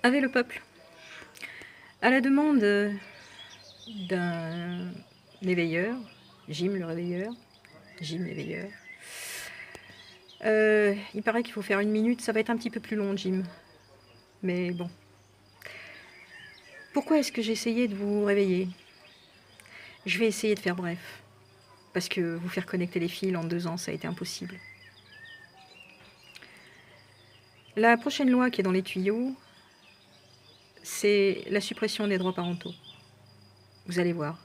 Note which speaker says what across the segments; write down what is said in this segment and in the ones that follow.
Speaker 1: Avec le peuple. À la demande d'un éveilleur, Jim le réveilleur, Jim l'éveilleur. Il paraît qu'il faut faire 1 minute, ça va être un petit peu plus long, Jim. Mais bon. Pourquoi est-ce que j'ai essayé de vous réveiller? Je vais essayer de faire bref. Parce que vous faire connecter les fils en 2 ans, ça a été impossible. La prochaine loi qui est dans les tuyaux, c'est la suppression des droits parentaux. Vous allez voir.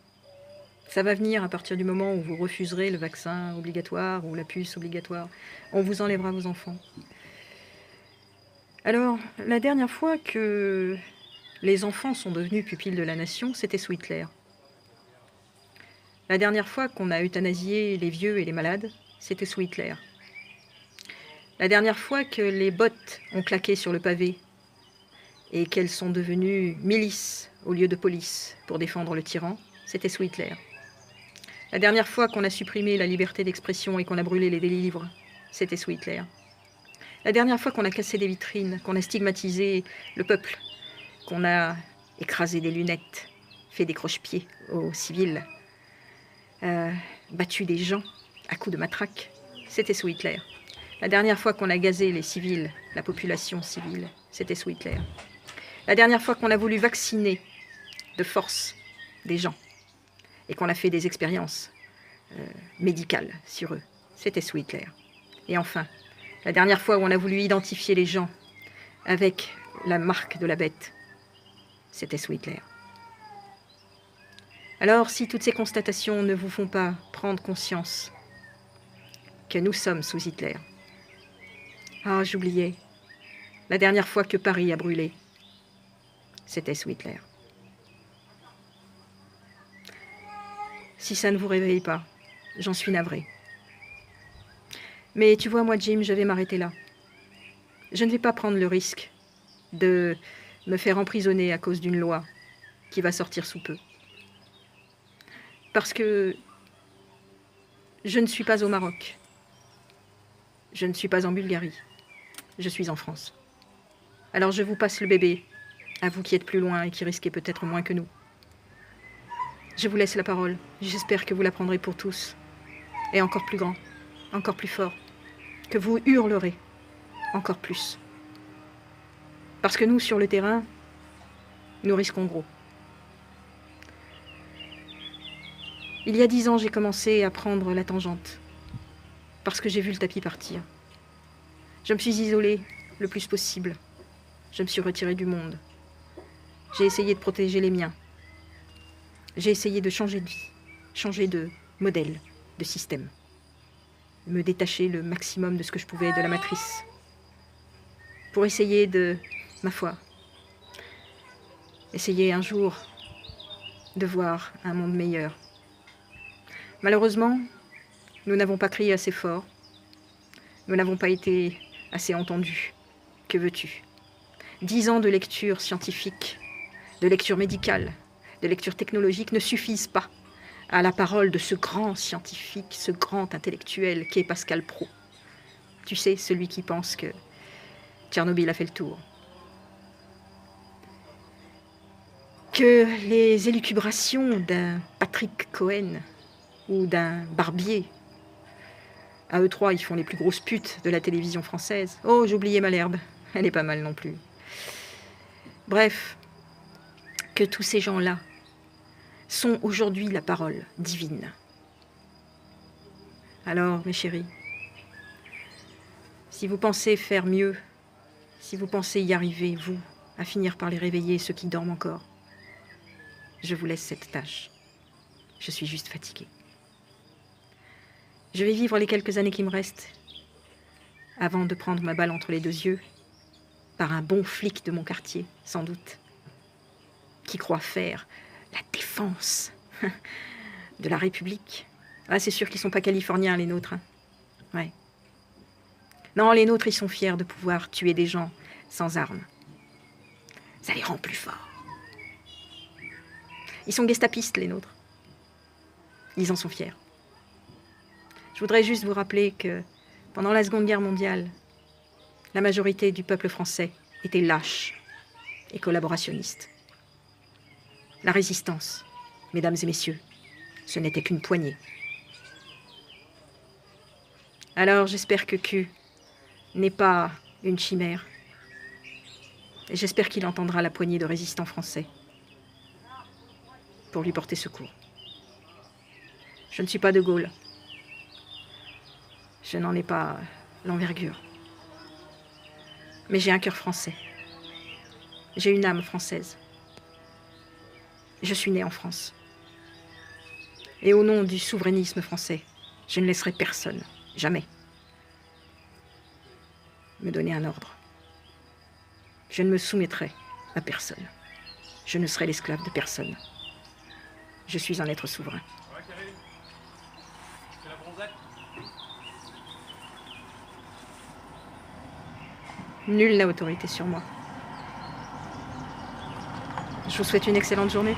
Speaker 1: Ça va venir à partir du moment où vous refuserez le vaccin obligatoire ou la puce obligatoire. On vous enlèvera vos enfants. Alors, la dernière fois que les enfants sont devenus pupilles de la nation, c'était sous Hitler. La dernière fois qu'on a euthanasié les vieux et les malades, c'était sous Hitler. La dernière fois que les bottes ont claqué sur le pavé et qu'elles sont devenues milices au lieu de police pour défendre le tyran, c'était sous Hitler. La dernière fois qu'on a supprimé la liberté d'expression et qu'on a brûlé les livres, c'était sous Hitler. La dernière fois qu'on a cassé des vitrines, qu'on a stigmatisé le peuple, qu'on a écrasé des lunettes, fait des croche-pieds aux civils, battu des gens à coups de matraque, c'était sous Hitler. La dernière fois qu'on a gazé les civils, la population civile, c'était sous Hitler. La dernière fois qu'on a voulu vacciner de force des gens et qu'on a fait des expériences médicales sur eux, c'était sous Hitler. Et enfin, la dernière fois où on a voulu identifier les gens avec la marque de la bête, c'était sous Hitler. Alors, si toutes ces constatations ne vous font pas prendre conscience que nous sommes sous Hitler. Ah, j'oubliais. La dernière fois que Paris a brûlé, c'était sous Hitler. Si ça ne vous réveille pas, j'en suis navrée. Mais tu vois, moi, Jim, je vais m'arrêter là. Je ne vais pas prendre le risque de me faire emprisonner à cause d'une loi qui va sortir sous peu. Parce que je ne suis pas au Maroc. Je ne suis pas en Bulgarie. Je suis en France. Alors je vous passe le bébé, à vous qui êtes plus loin et qui risquez peut-être moins que nous. Je vous laisse la parole. J'espère que vous la prendrez pour tous. Et encore plus grand, encore plus fort. Que vous hurlerez encore plus. Parce que nous, sur le terrain, nous risquons gros. Il y a 10 ans, j'ai commencé à prendre la tangente. Parce que j'ai vu le tapis partir. Je me suis isolée le plus possible. Je me suis retirée du monde. J'ai essayé de protéger les miens. J'ai essayé de changer de vie, changer de modèle, de système. Me détacher le maximum de ce que je pouvais de la matrice. Pour essayer de, ma foi, essayer un jour de voir un monde meilleur. Malheureusement, nous n'avons pas crié assez fort. Nous n'avons pas été assez entendus. Que veux-tu? 10 ans de lecture scientifique, de lecture médicale, de lecture technologique ne suffisent pas à la parole de ce grand scientifique, ce grand intellectuel qu'est Pascal Praud. Tu sais, celui qui pense que Tchernobyl a fait le tour. Que les élucubrations d'un Patrick Cohen ou d'un Barbier, à eux trois, ils font les plus grosses putes de la télévision française. Oh, j'oubliais Malherbe, elle est pas mal non plus. Bref, que tous ces gens-là sont aujourd'hui la parole divine. Alors, mes chéris, si vous pensez faire mieux, si vous pensez y arriver, vous, à finir par les réveiller, ceux qui dorment encore, je vous laisse cette tâche. Je suis juste fatiguée. Je vais vivre les quelques années qui me restent avant de prendre ma balle entre les 2 yeux par un bon flic de mon quartier, sans doute, qui croit faire la défense de la République. Ah, c'est sûr qu'ils ne sont pas californiens, les nôtres. Hein. Ouais. Non, les nôtres, ils sont fiers de pouvoir tuer des gens sans armes. Ça les rend plus forts. Ils sont gestapistes, les nôtres. Ils en sont fiers. Je voudrais juste vous rappeler que pendant la Seconde Guerre mondiale, la majorité du peuple français était lâche. et collaborationniste. La résistance, mesdames et messieurs, ce n'était qu'une poignée. Alors j'espère que Q n'est pas une chimère. Et j'espère qu'il entendra la poignée de résistants français pour lui porter secours. Je ne suis pas de Gaulle. Je n'en ai pas l'envergure. Mais j'ai un cœur français. J'ai une âme française. Je suis née en France. Et au nom du souverainisme français, je ne laisserai personne, jamais, me donner un ordre. Je ne me soumettrai à personne. Je ne serai l'esclave de personne. Je suis un être souverain. Nul n'a autorité sur moi. Je vous souhaite une excellente journée.